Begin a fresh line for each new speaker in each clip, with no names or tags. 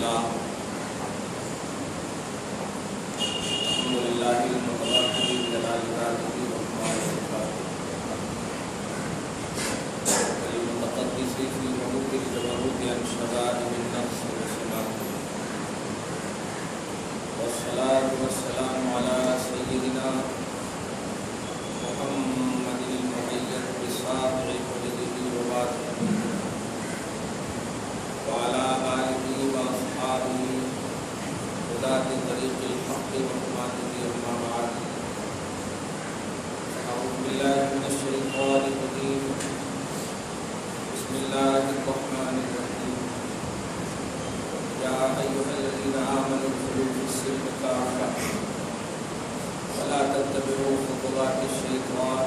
لله الحمد لله المتواضع بجلال ذاته وكمال صفاته المتقدس في ملوك الجبروت عن شدائد النفس وسماته والصلاة والسلام على سيدنا محمد المؤيد بصادق وجهه وباطنه وعلى آله وأصحابه هداة طريق الحق وحماته أما بعد أعوذ بالله من الشيطان الرجيم بسم الله الرحمن الرحيم يا أيها الذين آمنوا ادخلوا في السلم كافة ولا تتبعوا خطوات الشيطان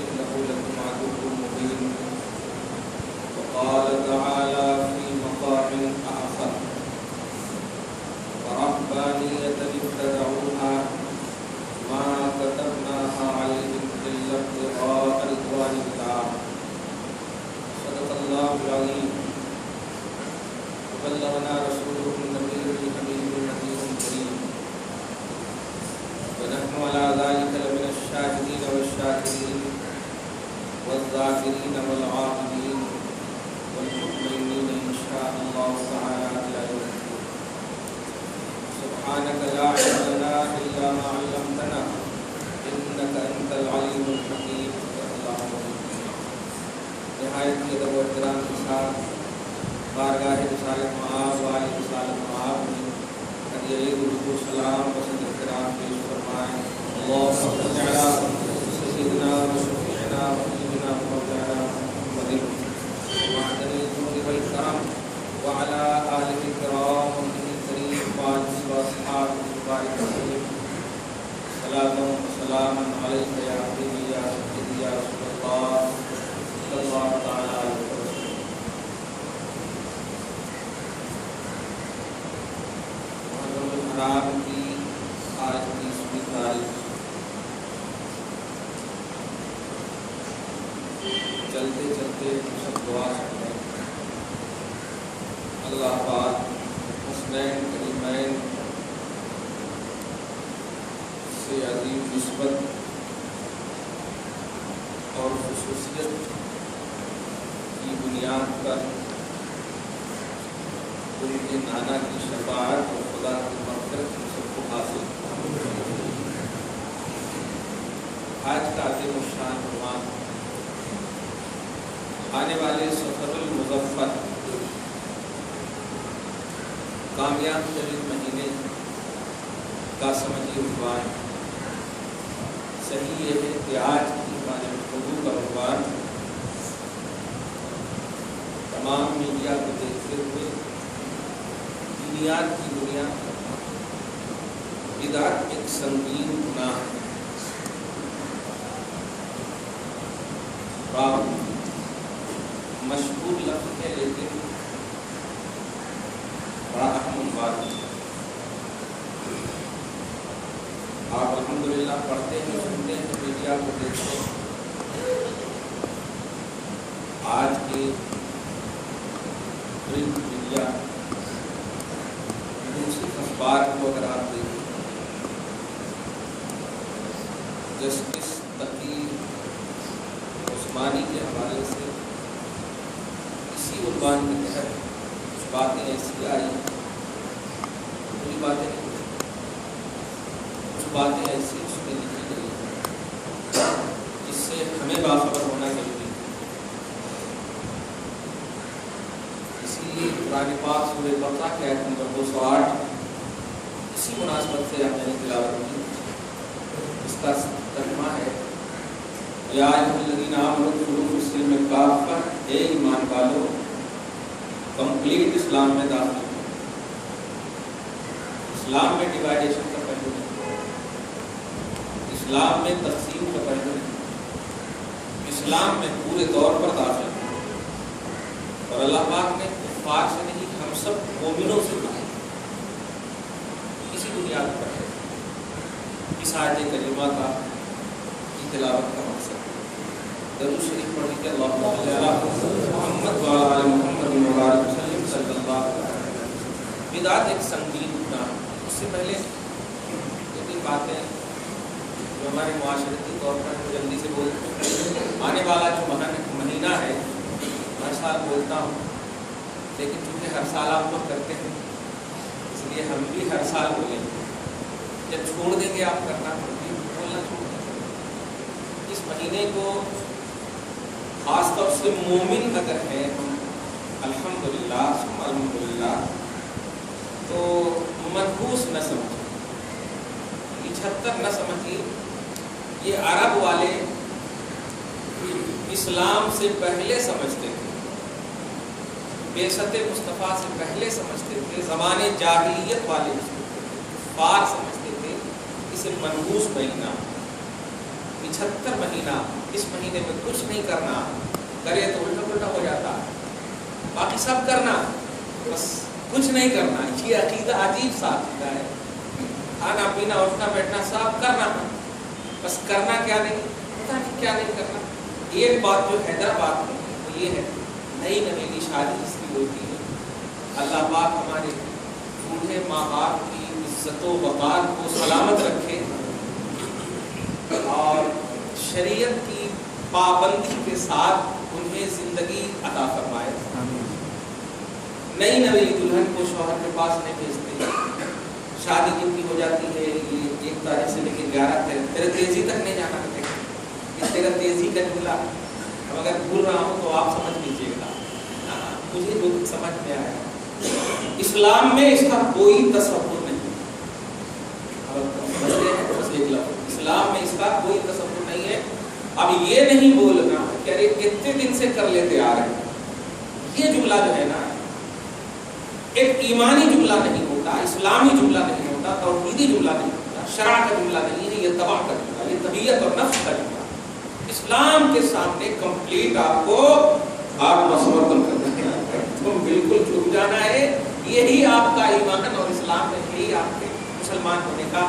إنه لكم عدو مبين وقال تعالى في مقام آخر ورهبانية ابتدعوها ما كتبناها عليهم إلا ابتغاء رضوان الله صدق الله العظيم وبلغنا رسوله النبي الحبيب النذير الكريم ونحن على ذلك لمن الشاهدين والشاكرين والذاكرين والعابدين والمطمئنين إن شاء الله تعالى إلى يوم الدين سبحانك لا علم لنا إلا ما علمتنا إنك أنت العليم الحكيم اللهم نہایت کی ادب و احترام کے ساتھ بارگاہ رسالت معاذ والی رسالت معاذ میں ہدیہ درود و سلام پسند احترام پیش فرمائیں اللهم صل علی سیدنا و شفیعنا و حبیبنا مولانا محمد معدن الجود والکرم وعلى آلہ الکرام وصحبہ الکریم واصحابہ المبارک وسلم صلاۃ و سلام علیک یا حبیبی یا سیدی یا رسول اللہ صلی اللہ تعالی علیہ وسلم۔ محرم کی آج 30ویں تاریخ چلتے چلتے سب دعا کرتے ہیں اللہ پاک حسنین کریمین سے عظیم نسبت اور خصوصیت کی بنیاد پر ان کے نانا کی شفاعت اور خدا کی مغفرت ہم سب کو حاصل۔ آج کا عظیم الشان عنوان آنے والے سفر المظفر کامیاب ترین مہینے کا سمجھی عنوان۔ صحیح یہ ہے کہ آج کی ہمارے گفتگو کا عنوان تمام میڈیا کو دیکھتے ہوئے دینیات کی دنیا بدعت ایک سنگین گناہ ہے۔ مشہور لفظ ہے لیکن بڑا اہم بات ہے۔ آپ الحمدللہ پڑھتے ہیں سنتے ہیں میڈیا کو دیکھتے ہیں۔ آج کے پرنٹ میڈیا دوسری اخبار کو اگر آپ دیکھیں جسٹس تقی عثمانی کے حوالے سے اسی عنوان کے تحت کچھ باتیں ایسی آئی، پوری باتیں نہیں، کچھ باتیں ایسی اس میں لکھی گئی جس سے ہمیں باخبر ہونا ضروری ہے۔ اسی لیے قرآن پاک سورہ بقرہ کی آیت نمبر 208 اسی مناسبت سے ہم نے تلاوت کی۔ اس کا ترجمہ ہے یا ایھا الذین آمنوا ادخلوا فی السلم کافۃ، اے ایمان والو کمپلیٹ اسلام میں داخل ہو۔ اسلام میں ڈیوائڈیشن کا پہلو نہیں، اسلام میں تقسیم کا پہلو نہیں، اسلام میں پورے طور پر داخل ہو۔ اور اللہ پاک نے کفار سے نہیں، ہم سب مومنوں سے کہا اسی بنیاد پر ہے۔ اس آیت کریمہ کا کی تلاوت کا مقصد درود شریف پڑھ کے اللہم صلی علی محمد وعلی آل محمد وبارک وسلم صلی اللہ علیہ وسلم۔ تعویضات ایک سنگین گناہ ہے۔ اس سے پہلے دو تین باتیں جو ہمارے معاشرتی طور پر جلدی سے بولتے آنے والا جو مہینہ ہے، ہر سال بولتا ہوں، لیکن چونکہ ہر سال آپ لوگ کرتے ہیں اس لیے ہم بھی ہر سال بولیں گے۔ جب چھوڑ دیں گے آپ کرنا تو بھی بولنا چھوڑ دیں گے۔ اس مہینے کو خاص طور سے مومن اگر ہیں ہم الحمدللہ ثم الحمدللہ تو منحوس نہ سمجھیں، 75 نہ سمجھیں۔ یہ عرب والے اسلام سے پہلے سمجھتے تھے، بعثت مصطفیٰ سے پہلے سمجھتے تھے، زمانے جاہلیت والے پار سمجھتے تھے اسے منحوس مہینہ، 75 مہینہ، اس مہینے میں کچھ نہیں کرنا، کرے تو الٹا پلٹا ہو جاتا، باقی سب کرنا، بس کچھ نہیں کرنا۔ یہ عقیدہ عجیب سا عقیدہ ہے، کھانا پینا اٹھنا بیٹھنا سب کرنا، بس کرنا کیا نہیں، پتہ نہیں کیا نہیں کرنا۔ ایک بات جو حیدرآباد میں وہ یہ ہے، نئی نویلی شادی جس کی ہوتی ہے، اللہ پاک ہمارے بوڑھے ماں باپ کی عزت و وقار کو سلامت رکھے اور شریعت کی پابندی کے ساتھ انہیں زندگی عطا فرمائے۔ نئی نویلی دلہن کو شوہر کے پاس نہیں بھیجتے، شادی جن کی ہو جاتی ہے یہ 1 تاریخ سے لے کے 11 تیرے تیزی تک نہیں جانا ہے، یہ تیرا تیزی کا جملہ، اب اگر بھول رہا ہوں تو آپ سمجھ لیجیے گا، مجھے جو سمجھ میں آیا۔ اسلام میں اس کا کوئی تصور نہیں، اسلام میں اس کا کوئی تصور نہیں ہے۔ اب یہ نہیں بولنا کہ ارے کتنے دن سے کر لیتے آ رہے ہیں، یہ جملہ جو ہے نا ایک ایمانی جملہ نہیں ہوتا، اسلامی جملہ نہیں ہوتا، توحیدی جملہ نہیں ہوتا، شرع کا جملہ نہیں ہے، یہ تباہ کا جملہ، یہ طبیعت اور نفس کا جملہ۔ اسلام کے سامنے کمپلیٹ آپ کو آپ مسمر کرنا ہے، تم بالکل چھپ جانا ہے، یہی آپ کا ایمان اور اسلام میں یہی آپ کے مسلمان ہونے کا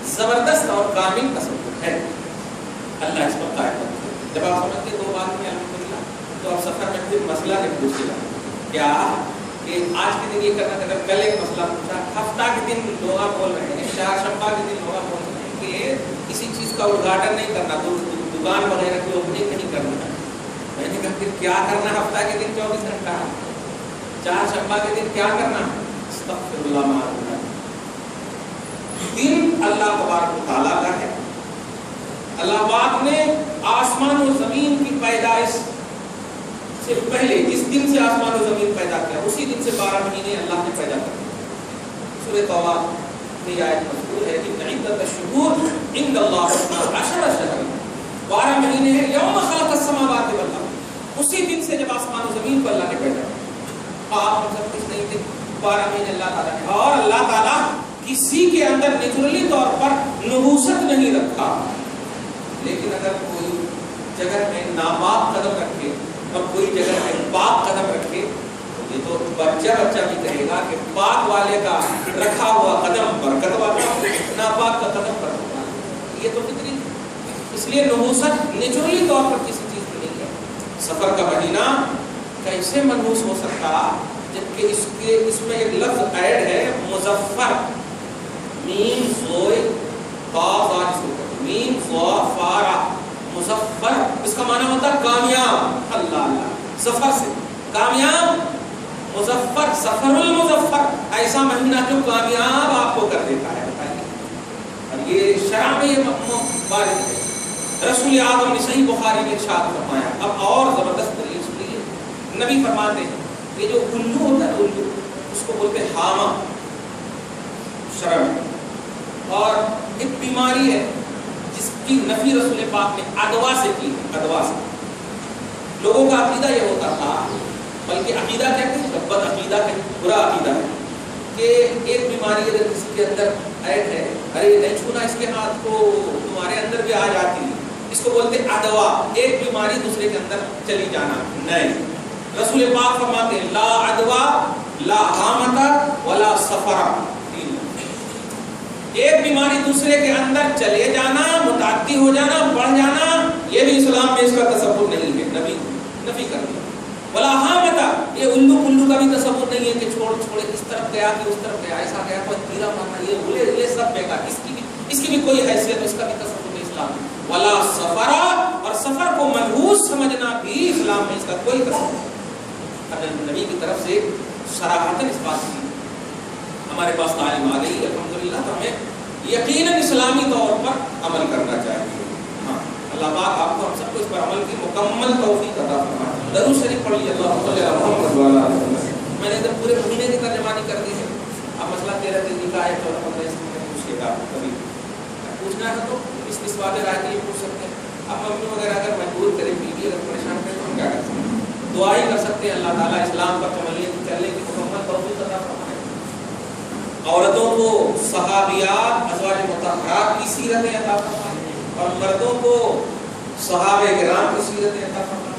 زبردست اور کامل تصور ہے۔ اللہ اس پر قائم رکھے۔ جب آپ سمجھتے 2 بات میں الحمدللہ تو آپ سفر میں پھر مسئلہ نہیں پوچھے گا کیا کہ آج کے دن یہ کرنا تھا، کل ایک مسئلہ پوچھا، ہفتہ کے دن لوگ بول رہے ہیں، چہارشنبہ کے دن لوگ بول رہے ہیں کہ کسی چیز کا ادگھاٹن نہیں کرنا، تو دکان وغیرہ کی اوپننگ نہیں کرنا۔ میں نے کہا پھر کیا کرنا ہفتہ کے دن 24 گھنٹہ، چہارشنبہ کے دن کیا کرنا؟ استغفر اللہ معاذ اللہ۔ دن اللہ تبارک و تعالیٰ کا ہے، اللہ پاک نے آسمان و زمین کی پیدائش سے پہلے جس دن سے آسمان و زمین پیدا کیا اسی دن سے 12 مہینے اللہ نے پیدا کر دیا۔ سورہ توبہ میں آیت مذکور ہے کہ عدت الشہور عند اللہ 12 شہر، 12 مہینے ہیں یوم خلق السماوات والارض، اسی دن سے جب آسمان و زمین کو اللہ نے پیدا کیا۔ آپ ہم سب کچھ نہیں تھے، 12 مہینے اللہ تعالیٰ نے، اور اللہ تعالیٰ کسی کے اندر نیچرلی طور پر نبوست نہیں رکھا، لیکن اگر کوئی جگہ میں ناپاک قدم رکھے اور کوئی جگہ میں پاک قدم رکھے تو یہ تو بچہ بھی کہے گا کہ پاک والے کا رکھا ہوا قدم برکت والا، ناپاک کا قدم برکت والا، یہ تو فطری۔ اس لیے نبوست نیچرلی طور پر کسی چیز میں نہیں ہے۔ سفر کا مہینہ کیسے منحوس ہو سکتا جبکہ اس میں ایک لفظ ایڈ ہے مظفر، میم زوئے میم زوا فارا، مظفر، اس کا معنی ہوتا ہے کامیاب۔ اللہ اللہ، سفر سے کامیاب، مظفر، سفر المظفر، ایسا مہینہ جو کامیاب آپ کو کر دیتا ہے۔ اور یہ شرع میں یہ وارد ہے۔ رسول اعظم نے صحیح بخاری میں ارشاد فرمایا، اب اور زبردست دلیل سنیے، نبی فرماتے ہیں یہ جو الو ہوتا ہے، الو اس کو بولتے ہیں حامہ شرع میں، اور ایک بیماری ہے جس کی نفی رسول پاک نے ادوا سے کی، ادوا سے۔ لوگوں کا عقیدہ یہ ہوتا تھا، بلکہ عقیدہ کہتے ہیں، بد عقیدہ کہتے ہیں، برا عقیدہ ہے کہ ایک بیماری اگر کسی کے اندر ایڈ ہے، ارے نہیں چھونا اس کے ہاتھ کو، تمہارے اندر بھی آ جاتی ہے، اس کو بولتے ہیں ادوا، ایک بیماری دوسرے کے اندر چلی جانا۔ نہیں، رسول پاک فرماتے ہیں لا ادوا لا حامۃ ولا سفر، ایک بیماری دوسرے کے اندر چلے جانا، متعدی ہو جانا، بڑھ جانا، یہ بھی اسلام میں اس کا تصور نہیں ہے، نبی نفی کر دیا۔ ولا حامۃ، یہ الو کا بھی تصور نہیں ہے کہ چھوڑے اس طرف گیا کہ اس طرف گیا، ایسا گیا کوئی تیرا مارنا، یہ سب بیکار، اس کی بھی کوئی حیثیت، اس کا بھی تصور نہیں اسلام میں. ولا سفرا، اور سفر کو منحوس سمجھنا بھی اسلام میں اس کا کوئی تصور نہیں. نبی کی طرف سے صراحتاً اس بات کی ہمارے پاس تعلیم آ گئی الحمدللہ، تو ہمیں یقیناً اسلامی طور پر عمل کرنا چاہیے. ہاں اللہ پاک آپ کو ہم سب کو اس پر عمل کی مکمل توفیق عطا فرمائے. درود شریف پڑھ لیجیے اللہم صلی علی محمد وعلی آلہ محمد. میں نے ادھر پورے مہینے کی ترجمانی کر دی ہے. اب مسئلہ 13 دن کا ہے، 14-15 اس میں پوچھ لیے گا، کبھی پوچھنا ہے تو اس بات رائے کے لیے پوچھ سکتے ہیں. اب ممی وغیرہ اگر مجبور کرے، بیوی اگر پریشان کرے تو ہم کیا کر سکتے ہیں؟ دعا ہی کر سکتے ہیں اللہ تعالیٰ اسلام پر چلنے کی مکمل توفیق عطا فرمائے. عورتوں کو صحابیات ازواج مطہرات کی سیرتیں عطا فرمائے، اور مردوں کو صحابہ کرام کی سیرتیں عطا فرمائے.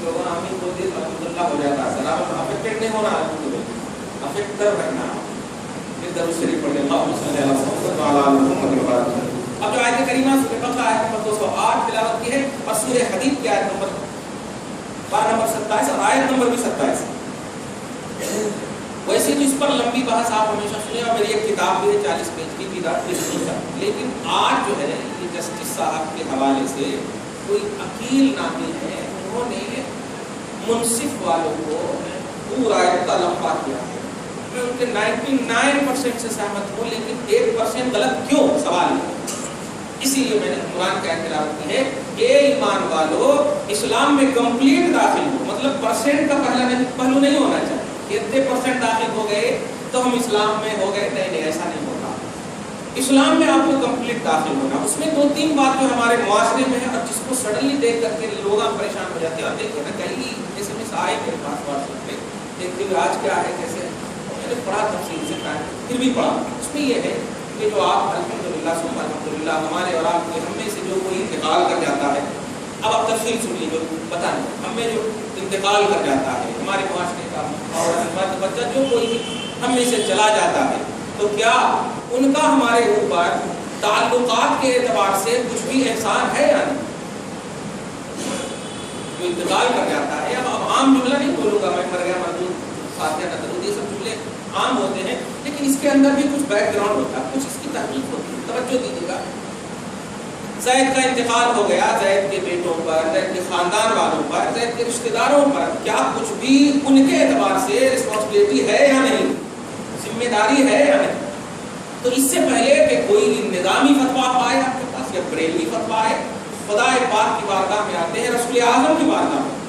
لوگوں آمین بول دے تو الحمدللہ ہو جاتا ہے. سلام افیکٹڈ نہیں ہونا، الحمدللہ افیکٹ کر رکھنا. پھر درود شریف پڑھ لیں اللہم صلی علی محمد وعلی آلہ محمد وبارک. اب جو آیت کریمہ سورہ بقرہ آیت نمبر 208 تلاوت کی ہے، اور سورہ حدید کی آیت نمبر 12 نمبر 27 اور آیت نمبر بھی 27. ویسے تو اس پر لمبی بحث آپ ہمیشہ سنیں، اور میری ایک کتاب بھی ہے 40 پیج کی بدعت، لیکن آج جو ہے یہ جسٹس صاحب کے حوالے سے کوئی عقیل نامی ہے، انہوں نے منصف والوں کو پورا اتنا لمبا کیا ہے. میں ان کے 99% سے سہمت ہوں، لیکن 1% غلط کیوں سوال ہے. اسی لیے میں نے قرآن کا اعتراف کی ہے کہ ایمان والو اسلام میں کمپلیٹ داخل ہو، مطلب پرسنٹ کا پہلو نہیں ہونا چاہیے کہ اتنے پرسنٹ داخل ہو گئے تو ہم اسلام میں ہو گئے. نہیں، ایسا نہیں ہوتا. اسلام میں آپ کو کمپلیٹ داخل ہونا. اس میں 2-3 بات جو ہمارے معاشرے میں ہے اور جس کو سڈنلی دیکھ کر کے لوگ پریشان ہو جاتے ہیں. اور دیکھیے نا کہیں جیسے میں آئے میرے پاس واٹسپ پہ دیکھتے ہوئے آج کیا ہے کیسے میں نے پڑھا تفصیل سے پھر بھی پڑھا. اس میں یہ ہے کہ جو آپ الحمدللہ ثم الحمدللہ ہمارے اور آپ کے ہم میں سے جو کوئی انتقال کر جاتا ہے، اب آپ تفصیل سنیے جو بتائیں، ہم میں جو انتقال کر جاتا ہے ہمارے معاشرے کا اور ہمارا بچہ جو کوئی بھی ہم میں سے چلا جاتا ہے، تو کیا ان کا ہمارے اوپر تعلقات کے اعتبار سے کچھ بھی احسان ہے یا نہیں؟ جو انتقال کر جاتا ہے، اب عام جملہ نہیں بولوں گا میں، مر گیا مردود فاتحہ نہ درود، یہ سب جملے عام ہوتے ہیں، لیکن اس کے اندر بھی کچھ بیک گراؤنڈ ہوتا ہے، کچھ اس کی تحقیق ہوتی ہے. توجہ دیجیے گا. زید کا انتقال ہو گیا، زید کے بیٹوں پر، زید کے خاندان والوں پر، زید کے رشتہ داروں پر کیا کچھ بھی ان کے اعتبار سے رسپانسبلٹی ہے یا نہیں، ذمہ داری ہے یا نہیں؟ تو اس سے پہلے کہ کوئی نظامی فتویٰ آئے آپ کے پاس یا بریلوی فتویٰ آئے، خدا پاک کی بارگاہ میں آتے ہیں، رسول اعظم کی بارگاہ میں.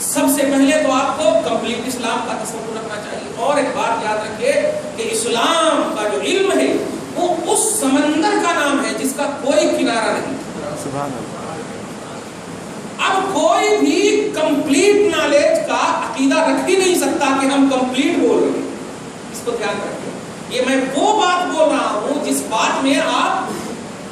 سب سے پہلے تو آپ کو کمپلیٹ اسلام کا تصور رکھنا چاہیے. اور ایک بات یاد رکھیے کہ اسلام کا جو علم ہے وہ اس سمندر کا نام ہے جس کا کوئی کنارہ نہیں. سبحان اللہ. اب کوئی بھی کمپلیٹ نالج کا عقیدہ رکھ ہی نہیں سکتا کہ ہم کمپلیٹ بول رہے ہیں. اس کو دھیان رکھیے. یہ میں وہ بات بول رہا ہوں جس بات میں آپ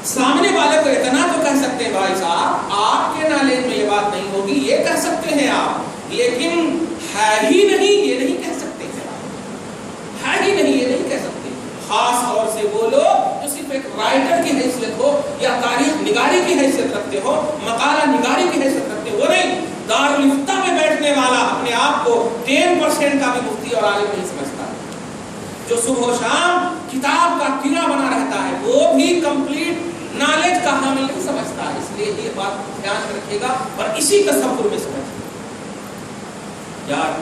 سامنے والے کو اتنا تو کہہ سکتے ہیں بھائی صاحب آپ کے نالج میں یہ بات نہیں ہوگی، یہ کہہ سکتے ہیں آپ، لیکن ہے ہی نہیں یہ نہیں کہہ سکتے ہیں. ہے ہی نہیں یہ نہیں کہہ سکتے. خاص طور سے وہ لوگ جو صرف ایک رائٹر کی حیثیت ہو یا تاریخ نگاری کی حیثیت رکھتے ہو، مقالہ نگاری کی حیثیت رکھتے ہو، وہ نہیں. دارالفتہ میں بیٹھنے والا اپنے آپ کو 10% کا بھی مفتی اور عالم نہیں سمجھتا. جو صبح و شام کتاب کا کیڑا بنا رہتا ہے وہ بھی کمپلیٹ نالج کا حامل نہیں سمجھتا. اس لیے یہ بات دھیان رکھیے گا اور اسی تصور میں سمجھیے. یار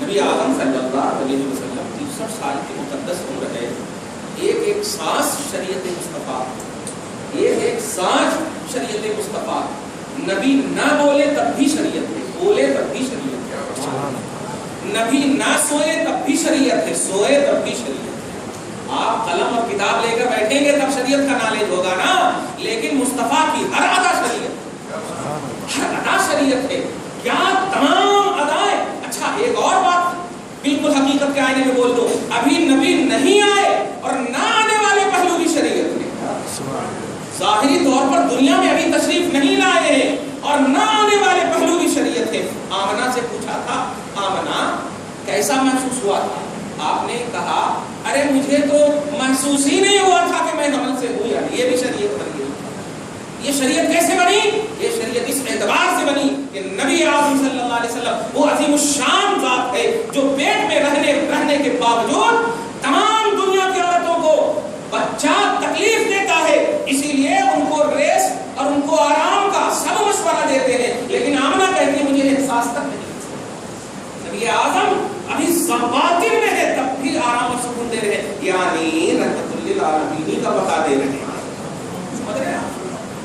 نبی اعظم صلی اللہ علیہ وسلم 63 سال کی مقدس عمر ہے. ایک سانس شریعت مصطفیٰ، ایک سانس شریعت مصطفیٰ. نبی نہ بولے تب بھی شریعت ہے، بولے تب بھی شریعت ہے. نبی نہ سوئے تب بھی شریعت ہے، سوئے تب بھی شریعت ہے. آپ قلم اور کتاب لے کر بیٹھیں گے تب شریعت کا نالج ہوگا نا، لیکن مصطفیٰ کی ہر ادا شریعت، ہر ادا شریعت ہے. کیا تمام ادائیں. اچھا ایک اور بات بالکل حقیقت کے آئینے میں بول دو، ابھی نبی نہیں آئے اور نہ آنے والے پہلو بھی شریعت ہے. ظاہری طور پر دنیا میں ابھی تشریف نہیں لائے ہیں اور نہ آنے والے پہلو بھی شریعت ہے. آمنہ سے پوچھا تھا، آمنہ کیسا محسوس ہوا تھا؟ آپ نے کہا ارے مجھے تو محسوس ہی نہیں ہوا تھا کہ میں حمل سے ہوں. یار یہ بھی شریعت بن گئی. یہ شریعت کیسے بنی؟ یہ شریعت اس اعتبار سے بنی کہ نبی اعظم صلی اللہ علیہ وسلم وہ عظیم الشان ذات ہے جو پیٹ میں رہنے کے باوجود تمام دنیا کی عورتوں کو بچہ تکلیف دیتا ہے، اسی لیے ان کو ریسٹ اور ان کو آرام کا سب مشورہ دیتے ہیں، لیکن آمنہ کہتی ہے مجھے احساس تک نہیں۔ نبی اعظم ابھی باطن میں ہے تب بھی آرام اور سکون دے رہے ہیں، یعنی رحمت للعالمین کا بتا دے رہے ہیں۔ سمجھ رہے ہیں؟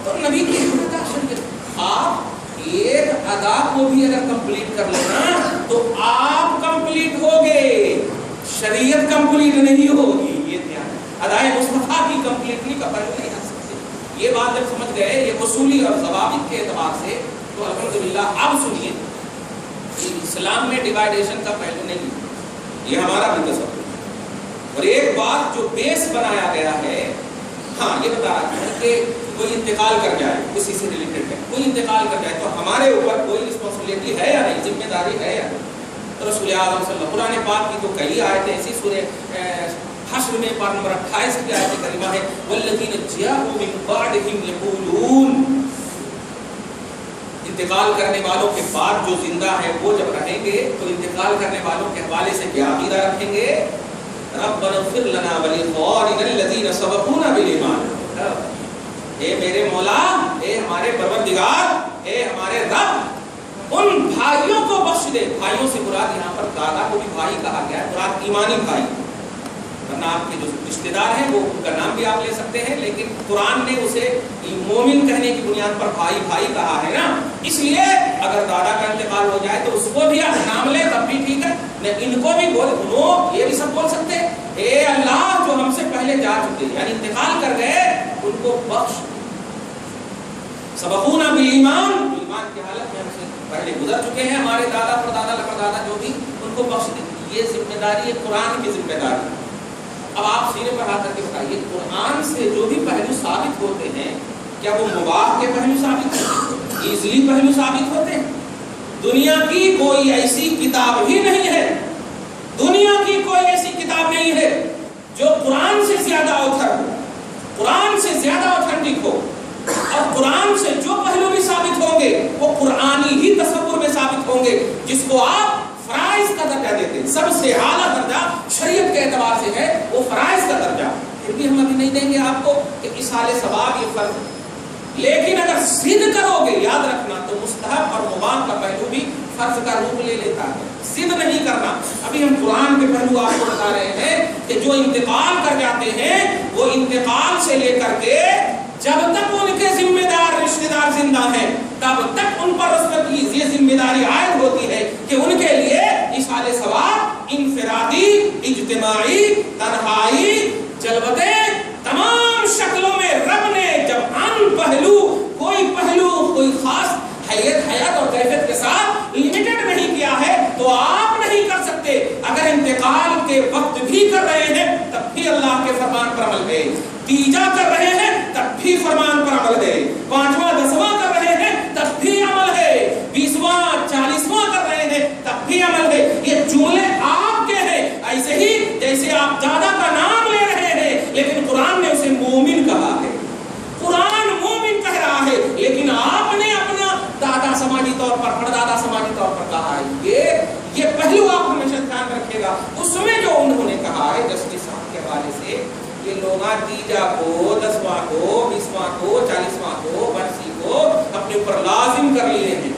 تو نبی کی شریعت، آپ ایک ادا کو بھی اگر کمپلیٹ کر لینا تو آپ کمپلیٹ ہوگے، شریعت کمپلیٹ نہیں ہوگی۔ یہ دھیان، ادائے مصطفیٰ کی کمپلیٹلی کا پہلو نہیں آ سکتے۔ یہ بات جب سمجھ گئے یہ اصولی اور ضوابط کے اعتبار سے، تو الحمدللہ اب سنیے اسلام میں ڈیوائیڈیشن کا پہلو نہیں، یہ ہمارا بھی تصور ہے۔ اور ایک بات جو بیس بنایا گیا ہے، ہاں یہ بتا رہا ہے کہ کوئی انتقال کر جائے، اسی سے ریلیٹڈ ہے، کوئی انتقال کر جائے تو ہمارے اوپر کوئی رسپانسبلٹی ہے یا نہیں، ذمہ داری ہے یا نہیں۔ تو رسول اعظم صلی اللہ علیہ وسلم، قرآن پاک کی تو کئی آیتیں ایسی، سورہ حشر میں پارہ نمبر 28 کی آیت کریمہ ہے، والذین جاءوا من بعدہم یقولون، انتقال کرنے والوں کے بعد جو زندہ ہیں وہ جب رہیں گے تو انتقال کرنے والوں کے حوالے سے کیا عقیدہ رکھیں گے؟ ربنا اغفر لنا ولإخواننا الذین سبقونا بالایمان، اے میرے مولا، اے ہمارے پروردگار، اے ہمارے رب، ان بھائیوں کو بخش دے۔ بھائیوں سے مراد یہاں پر دادا کو بھی بھائی کہا گیا ہے، مراد ایمانی بھائی، ورنہ آپ کے جو رشتے دار ہیں وہ ان کا نام بھی آپ لے سکتے ہیں، لیکن قرآن نے اسے مومن کہنے کی بنیاد پر بھائی بھائی کہا ہے نا، اس لیے اگر دادا کا انتقال ہو جائے تو اس کو بھی آپ نام لیں تب بھی ٹھیک ہے، ان کو بھی یہ بھی سب بول سکتے ہیں، اے اللہ جو ہم سے پہلے جا چکے یعنی انتقال کر گئے ان کو بخش، سبقونا بالایمان، ایمان کی حالت میں ہم سے پہلے گزر چکے ہیں، ہمارے دادا پردادا لپردادا جو بھی، ان کو بخش دیں۔ یہ ذمہ داری ہے، قرآن کی ذمہ داری۔ اب آپ سینے پر ہاتھ کر کے بتائیے، قرآن سے جو بھی پہلو ثابت ہوتے ہیں کیا وہ مباح کے پہلو ثابت ہوتے ہیں، ایزلی پہلو ثابت ہوتے ہیں؟ دنیا کی کوئی ایسی کتاب ہی نہیں ہے، دنیا کی کوئی ایسی کتاب نہیں ہے جو قرآن سے زیادہ اوتھر ہو، قرآن سے زیادہ اوتھینٹک ہو، اور قرآن سے جو پہلو بھی ثابت ہوں گے وہ قرآنی ہی تصور میں ثابت ہوں گے، جس کو آپ فرائض کا درجہ دیتے ہیں۔ سب سے اعلیٰ درجہ شریعت کے اعتبار سے ہے وہ فرائض کا درجہ، پھر بھی ہم ابھی نہیں دیں گے آپ کو کہ اصحال ثواب یہ فرض ہے، لیکن اگر ضد کرو گے یاد رکھنا تو مستحب اور مباح کا پہلو بھی فرض کا روپ لے لیتا ہے، ضد نہیں کرنا۔ ابھی ہم قرآن کے پہلو آپ کو بتا رہے ہیں کہ جو انتقال کر جاتے ہیں وہ انتقال سے لے کر کے جب تک ان کے ذمہ دار رشتہ دار زندہ ہیں تب تک ان پر اس پر یہ ذمہ داری عائد ہوتی ہے کہ ان کے لیے اصحال ثواب، انفرادی، اجتماعی، تنہائی، جلوتے، تمام شکلوں میں رب نے جب ان پہلو کوئی خاص حیات اور کیفیت کے ساتھ لمیٹڈ نہیں کیا ہے تو آپ نہیں کر سکتے۔ اگر انتقال کے وقت بھی کر رہے ہیں تب بھی اللہ کے فرمان پر عمل ہے، تیجا کر رہے ہیں تب بھی فرمان پر عمل ہے، 5واں 10واں کر رہے ہیں تب بھی عمل ہے، 20واں 40واں کر رہے ہیں تب بھی عمل ہے۔ یہ جملے آپ کے ہیں، ایسے ہی جیسے آپ دادا کا نام لے رہے ہیں لیکن قرآن نے اسے مومن کہا ہے، قرآن مومن کہہ رہا ہے، لیکن آپ نے اپنا دادا سماجی طور پر، پردادا سماجی طور پر کہا ہے۔ یہ پہلو آپ ہمیشہ دھیان رکھیے گا۔ اس میں جو انہوں نے کہا ہے جسٹس صاحب کے حوالے سے، یہ لوگ تیجا کو، 10واں کو، 20واں کو، 40واں کو، برسی کو اپنے اوپر لازم کر لیے ہیں۔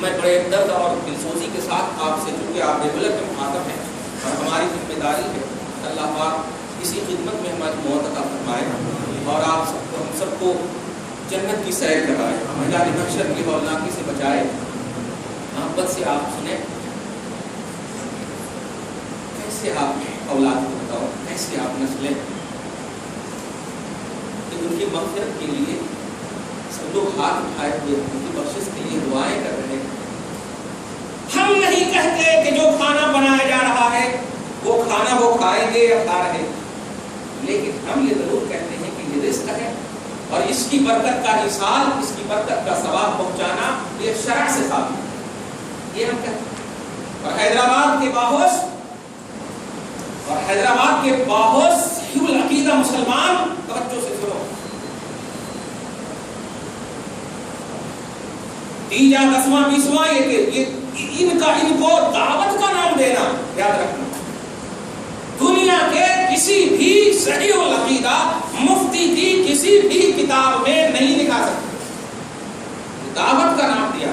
میں بڑے درد اور دلسوزی کے ساتھ آپ سے، چونکہ آپ ریگولر کے مخاطب ہیں اور ہماری ذمہ داری ہے، اللہ پاک اسی خدمت میں ہماری موت عطا فرمائے اور آپ سب کو، ہم سب کو جنت کی سیر کرائے، میدان محشر کی ہولناکی سے بچائے۔ محبت سے آپ سنیں، کیسے آپ اولاد کو بتاؤ، کیسے آپ نسلیں کہ ان کی مغفرت کے لیے سب لوگ ہاتھ اٹھائے ہوئے، ان کی بخشش کے لیے دعائیں کر رہے ہیں۔ ہم نہیں کہتے کہ جو کھانا بنایا جا رہا ہے وہ کھانا وہ کھائیں گے یا کھا رہے، لیکن ہم یہ ضرور کہتے ہیں کہ یہ رزق ہے اور اس کی برکت کا ایصال، اس کی برکت کا ثواب پہنچانا یہ شرع سے ثابت ہے، یہ ہم کہتے ہیں۔ اور حیدرآباد کے باہوش صحیح العقیدہ مسلمان توجہ سے سنو، تیجا 10واں 20واں یہ ان ان کو دعوت کا نام دینا، یاد رکھنا دنیا کے کسی بھی صحیح العقیدہ مفتی کی کسی بھی کتاب میں نہیں لکھا سکتے، دعوت کا نام دیا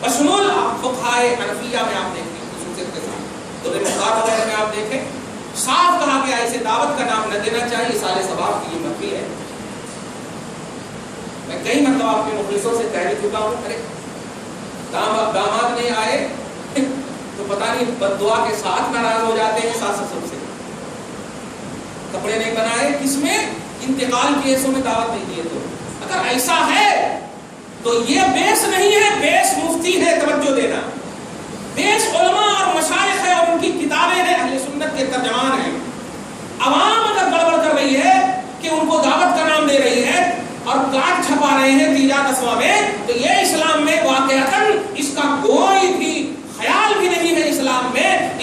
بشمول فقہائے حنفیہ میں آپ دیکھیں خصوصیت کے ساتھ، تو مختار وغیرہ میں آپ دیکھیں صاف کہا گیا اسے دعوت کا نام نہ دینا چاہیے، سارے ثواب کی یہ محفل ہے۔ میں کئی مرتبہ اپنے مخلصوں سے کہہ چکا ہوں، ارے داماد نہیں آئے تو پتہ نہیں بد دعا کے ساتھ ناراض ہو جاتے ہیں ساس سسر سے، کپڑے نہیں بنائے کس میں انتقال کیسوں میں دعوت نہیں دیے، تو اگر ایسا ہے تو یہ بیس نہیں ہے، بیس مفتی ہے، توجہ دینا، بیس علماء اور مشائخ ہے اور ان کی کتابیں ہیں، اہل سنت کے ترجمان ہیں۔ عوام اگر گڑبڑ کر رہی ہے کہ ان کو دعوت کا نام دے رہی ہے اور کاٹ چھپا رہے ہیں تیجات اسما میں، تو یہ اسلام میں واقعتاً اس کا کوئی بھی خیال بھی نہیں ہے۔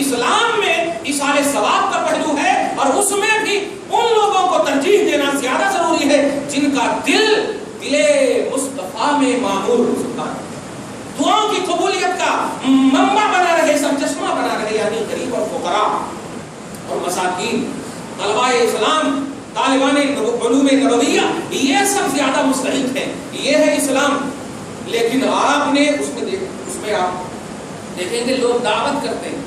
اسلام میں ایصال ثواب کا پہلو ہے، اور اس میں بھی ان لوگوں کو ترجیح دینا زیادہ ضروری ہے جن کا دل مصطفیٰ میں معمور دعاؤں کی قبولیت کا منبع بنا رہے، سرچشمہ بنا رہے، یعنی غریب اور فقراء اور مساکین، طلباء اسلام، طالبان علوم نبویہ، یہ سب زیادہ مستحق ہیں، یہ ہے اسلام۔ لیکن آپ نے اس میں آپ دیکھیں گے لوگ دعوت کرتے ہیں،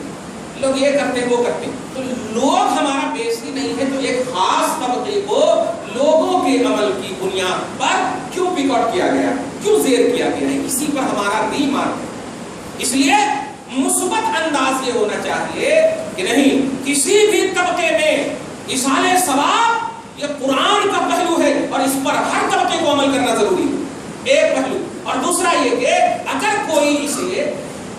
لوگ یہ کرتے ہیں وہ کرتے ہیں، تو لوگ ہمارا بیس ہی نہیں ہے، تو ایک خاص طبقے کو لوگوں کے عمل کی بنیاد پر کیوں پک آؤٹ کیا گیا، کیوں زیر کیا گیا ہے، اسی پر ہمارا ری مارک ہے۔ اس لیے مثبت انداز یہ ہونا چاہیے کہ نہیں، کسی بھی طبقے میں ایصال ثواب یہ قرآن کا پہلو ہے اور اس پر ہر طبقے کو عمل کرنا ضروری ہے، ایک پہلو۔ اور دوسرا یہ کہ اگر کوئی اسے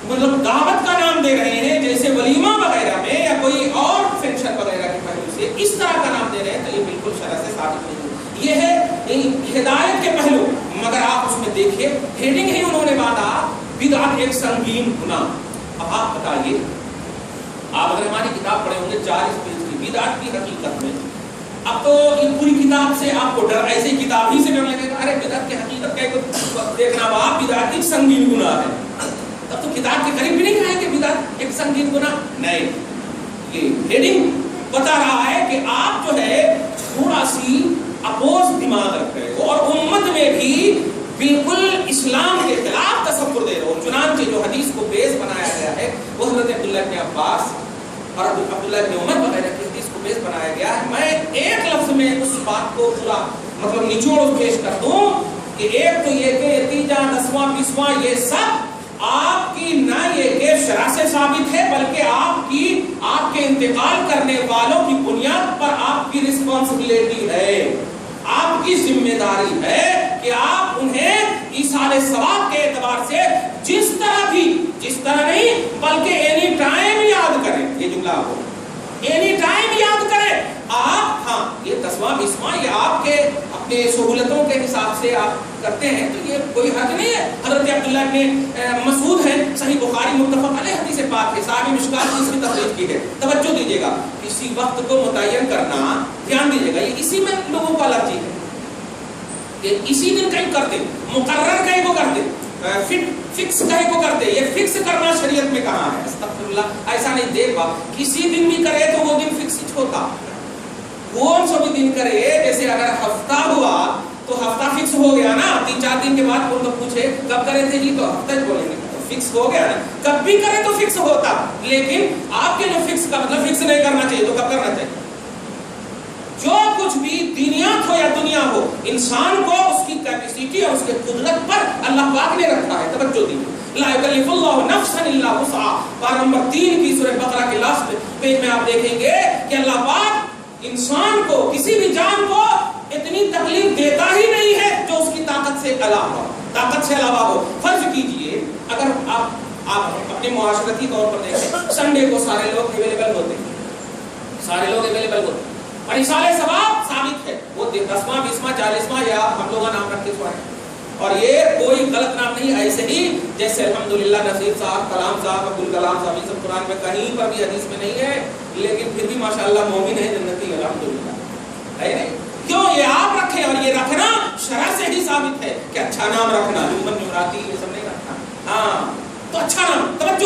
مطلب دعوت کا نام دے رہے ہیں جیسے ولیمہ وغیرہ میں یا کوئی اور فنکشن وغیرہ کے پہلو سے اس طرح کا نام دے رہے ہیں، تو یہ بالکل شرع سے ثابت نہیں ہے۔ یہ ہے ہدایت کے پہلو، مگر آپ اس میں دیکھیں ہیڈنگ ہی انہوں نے باندھا بدعت ایک سنگین گناہ۔ اب آپ بتائیے، آپ اگر ہماری کتاب پڑھے ہوں گے 40 پیج کی بدعت کی حقیقت میں، اب تو یہ پوری کتاب سے آپ کو ڈر، ایسے کتاب ہی سے ڈر لگے گا، ارے بدعت کی حقیقت کا دیکھنا باپ بدعت ایک سنگین گناہ ہے، تب تو کتاب کے قریب بھی نہیں آئے کہ بدعت ایک سنگین گناہ نہیں۔ یہ ہیڈنگ بتا رہا ہے کہ آپ جو ہے تھوڑا سی اپوز دماغ رکھ رہے ہو اور امت میں بھی بالکل اسلام کے خلاف تصور دے رہے ہو۔ چنانچہ جو حدیث کو بیس بنایا گیا ہے وہ حضرت عبداللہ بن عباس اور عبداللہ بن عمر وغیرہ کی حدیث کو بیس بنایا گیا ہے۔ میں ایک لفظ میں اس بات کو پورا مطلب نچوڑ پیش کر دوں کہ ایک تو یہ کہ نتیجہ 10واں 20واں یہ سب آپ کی نہ یہ کہ شرع سے ثابت ہے، بلکہ آپ کے انتقال کرنے والوں کی بنیاد پر آپ کی رسپانسبلٹی ہے، آپ کی ذمہ داری ہے کہ آپ انہیں ایصال ثواب کے اعتبار سے جس طرح نہیں بلکہ اینی ٹائم یاد کریں۔ یہ جملہ آپ کو اینی ٹائم یاد کریں آپ۔ ہاں یہ 10واں 20واں یہ آپ کے اپنے سہولتوں کے حساب سے آپ کرتے ہیں تو یہ کوئی حرج نہیں ہے۔ حضرت عبداللہ بن مسعود ہے، صحیح بخاری متفق علیہ حدیث پاک ہے، صحابی مشکات کی اس کی تخریج کی ہے۔ توجہ دیجیے گا، کسی وقت کو متعین کرنا، دھیان دیجیے گا، یہ اسی میں لوگوں کا الرجی ہے کہ اسی دن کہیں کرتے، مقرر کہیں کو کرتے، فکس کہیں کو کرتے۔ یہ فکس کرنا شریعت میں کہاں ہے؟ استغفر اللہ، ایسا نہیں۔ دیکھ بات کسی دن بھی کرے تو وہ دن فکس ہوتا، کون سا بھی دن کرے، جیسے اگر ہفتہ ہوا تو ہفتہ فکس ہو گیا نا، 3-4 دن کے بعد کوئی تو پوچھے کب کرے تھے جی، تو ہفتہ بولیں گے تو فکس ہو گیا نا، کب بھی کرے تو فکس ہوتا۔ لیکن آپ کے جو فکس کا مطلب فکس نہیں کرنا چاہیے، تو کب کرنا چاہیے؟ جو کچھ بھی دینیات ہو یا دنیا ہو، انسان کو اس کی کیپیسٹی اور اس کے قدرت پر اللہ پاک نے رکھا ہے۔ توجہ دیجیے، لا یکلف اللہ نفسا الا وسعها، پارہ نمبر 3 کی سورہ بقرہ کے لاسٹ پیج میں آپ دیکھیں گے کہ اللہ پاک انسان کو، کسی بھی جان کو اتنی تکلیف دیتا ہی نہیں ہے جو اس کی طاقت سے علاوہ ہو۔ فرض کیجئے اگر آپ اپنے معاشرتی طور پر دیکھیں، سنڈے کو سارے لوگ اویلیبل ہوتے ہیں، اور ایصال ثواب ثابت ہے، وہ 10واں 20واں 40واں یا ہم لوگ نام رکھ کے سوائے، اور یہ کوئی غلط نام نہیں، ایسے ہی جیسے الحمدللہ نصیر صاحب، کلام صاحب، عبدالکلام صاحب، یہ سب قرآن میں کہیں پر بھی حدیث میں نہیں ہے، لیکن پھر بھی ماشاءاللہ مومن ہے، جنتی الحمدللہ ہے نہیں۔ کیوں یہ آپ رکھیں؟ اور یہ رکھنا شرع سے ہی ثابت ہے کہ اچھا نام رکھنا، جمن جمراتی یہ سب نہیں رکھنا، ہاں تو اچھا نام۔ توجہ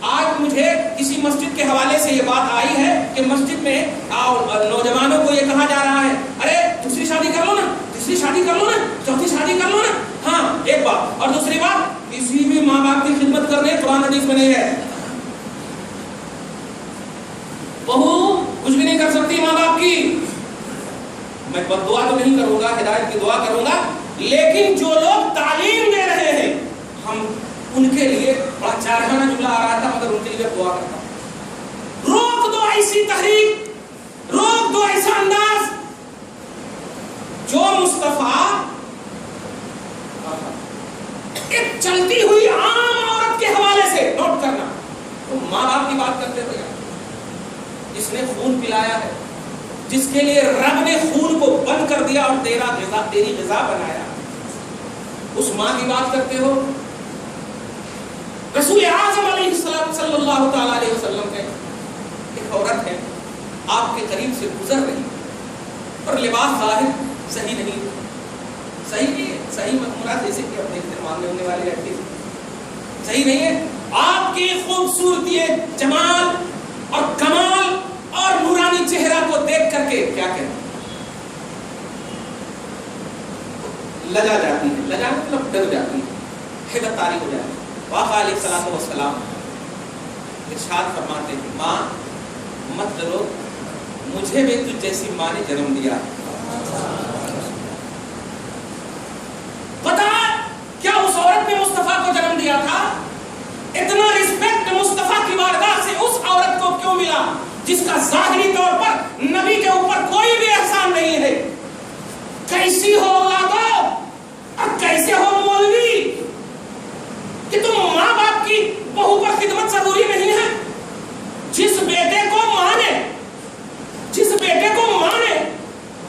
آج مجھے کسی مسجد کے حوالے سے یہ بات آئی ہے کہ مسجد میں نوجوانوں کو یہ کہا جا رہا ہے ارے دوسری شادی کر لو نا، تیسری شادی کر لو نا، چوتھی شادی کر لو نا. ہاں ایک بات. اور دوسری بات کسی بھی ماں باپ کی خدمت کرنے قرآن حدیث میں نہیں ہے. بہو کچھ بھی نہیں کر سکتی ماں باپ کی. میں بد دعا تو نہیں کروں گا، ہدایت کی دعا کروں گا، لیکن جو لوگ تعلیم دے رہے ہیں ہم ان کے لیے بڑا چارخانہ جملہ آ رہا تھا مگر ان کے لیے دعا کرتا ہوں. روک دو ایسی تحریک، روک دو ایسا انداز جو مصطفیٰ ایک چلتی ہوئی عام عورت کے حوالے سے نوٹ کرنا. تو ماں باپ کی بات کرتے ہوئے جس نے خون پلایا ہے، جس کے لیے رب نے خون کو بند کر دیا اور تیری غذا بنایا، اس ماں کی بات کرتے ہو. رسول اعظم علیہ السلام صلی اللہ تعالی علیہ وسلم کے ایک عورت ہے آپ کے قریب سے گزر رہی اور لباس ظاہر صحیح نہیں ہے. صحیح نہیں ہے، صحیح مراد جیسے کہ اپنے ماننے ہونے والے لڑکی صحیح نہیں ہے. آپ کی خوبصورتی، جمال اور کمال اور نورانی چہرہ کو دیکھ کر کے کیا کہنا لجا جاتی ہے. لجا مطلب ڈر جاتی ہے، حیبت طاری ہو جاتی ہے. آقا علیہ الصلوۃ والسلام ارشاد فرماتے ہیں ماں مت ڈرو، مجھے بھی تجھ جیسی ماں نے جنم دیا. پتا کیا اس عورت نے مصطفیٰ کو جنم دیا تھا؟ اتنا رسپیکٹ مصطفیٰ کی بارگاہ سے اس عورت کو کیوں ملا جس کا ظاہری طور پر نبی کے اوپر کوئی بھی احسان نہیں ہے؟ کیسی ہو اولادو اور کیسے ہو مولوی کہ تم ماں باپ کی بہو پر خدمت ضروری نہیں ہے؟ جس بیٹے کو ماں نے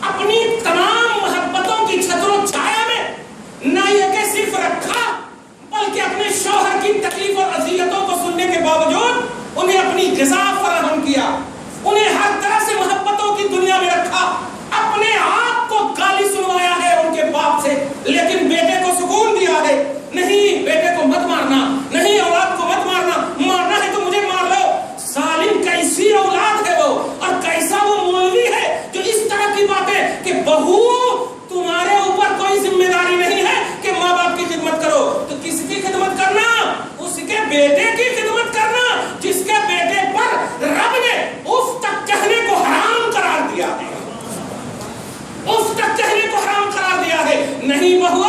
اپنی تمام محبتوں کی چھتر و چھایا میں نہ یہ کہ صرف رکھا بلکہ اپنے شوہر کی تکلیف اور اذیتوں کو سننے کے باوجود انہیں اپنی غذا فراہم کیا، انہیں ہر طرح سے محبتوں کی دنیا میں رکھا، اپنے آپ کو گالی سنوایا ہے ان کے باپ سے، لیکن بیٹے کو سکون دیا ہے نہیں بیٹے کو مت مارنا، نہیں اولاد کو مت مارنا، مارنا ہے تو مجھے مار لو. ظالم کیسی اولاد ہے وہ اور کیسا وہ مولوی ہے جو اس طرح کی باتیں کہ بہو تمہارے اوپر کوئی ذمہ داری نہیں ہے کہ ماں باپ کی خدمت کرو. تو کس کی خدمت کرنا؟ اس کے بیٹے کی خدمت کرنا جس کے بیٹے پر رب نے اف تک کہنے کو حرام قرار دیا ہے. اف تک کہنے کو حرام قرار دیا ہے. نہیں بہو،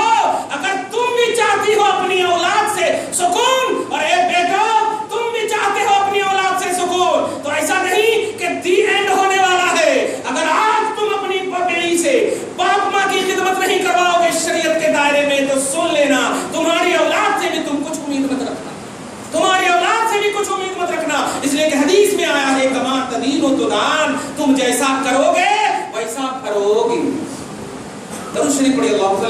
اگر تم بھی چاہتی ہو اپنی اولاد سے سکون، اور اے بیٹا تم بھی چاہتے ہو اپنی اولاد سے سکون، تو ایسا نہیں کہ دی اینڈ ہونے والا ہے. اگر آج تم اپنی بیٹی سے باپ ماں کی خدمت نہیں کرواؤ گے شریعت کے دائرے میں تو سن لینا تمہاری اولاد سے بھی تم کچھ امید مت رکھنا، تمہاری اولاد سے بھی کچھ امید مت رکھنا. اس لیے کہ حدیث میں آیا ہے کما تدین و تدان، تم جیسا کرو گے ویسا بھرو گے. درود شریف پڑھیے. اللہ